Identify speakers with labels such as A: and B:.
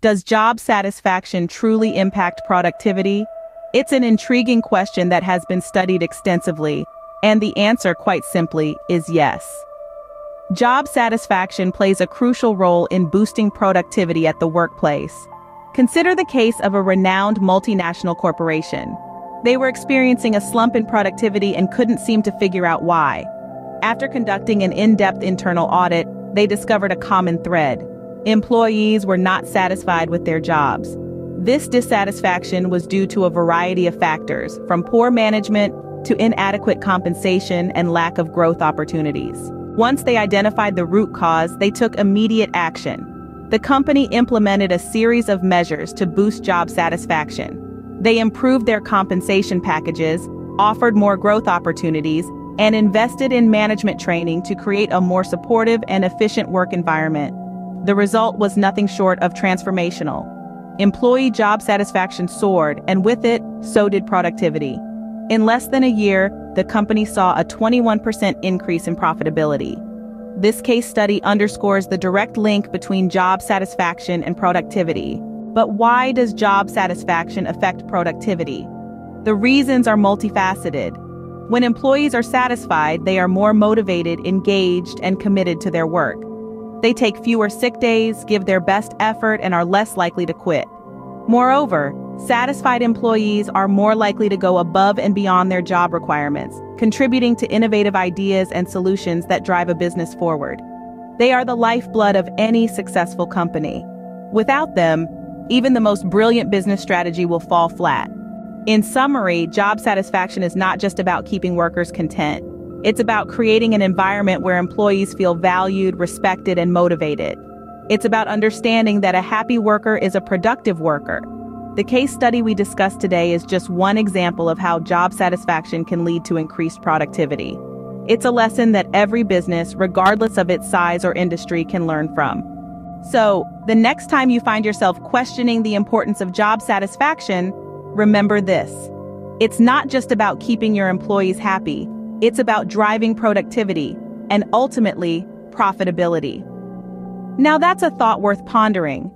A: Does job satisfaction truly impact productivity? It's an intriguing question that has been studied extensively, and the answer, quite simply, is yes. Job satisfaction plays a crucial role in boosting productivity at the workplace. Consider the case of a renowned multinational corporation. They were experiencing a slump in productivity and couldn't seem to figure out why. After conducting an in-depth internal audit, they discovered a common thread. Employees were not satisfied with their jobs. This dissatisfaction was due to a variety of factors, from poor management to inadequate compensation and lack of growth opportunities. Once they identified the root cause, they took immediate action. The company implemented a series of measures to boost job satisfaction. They improved their compensation packages, offered more growth opportunities, and invested in management training to create a more supportive and efficient work environment. The result was nothing short of transformational. Employee job satisfaction soared, and with it, so did productivity. In less than a year, the company saw a 21% increase in profitability. This case study underscores the direct link between job satisfaction and productivity. But why does job satisfaction affect productivity? The reasons are multifaceted. When employees are satisfied, they are more motivated, engaged, and committed to their work. They take fewer sick days, give their best effort, and are less likely to quit. Moreover, satisfied employees are more likely to go above and beyond their job requirements, contributing to innovative ideas and solutions that drive a business forward. They are the lifeblood of any successful company. Without them, even the most brilliant business strategy will fall flat. In summary, job satisfaction is not just about keeping workers content. It's about creating an environment where employees feel valued, respected, and motivated. It's about understanding that a happy worker is a productive worker. The case study we discussed today is just one example of how job satisfaction can lead to increased productivity. It's a lesson that every business, regardless of its size or industry, can learn from. So, the next time you find yourself questioning the importance of job satisfaction, remember this. It's not just about keeping your employees happy. It's about driving productivity and ultimately profitability. Now that's a thought worth pondering.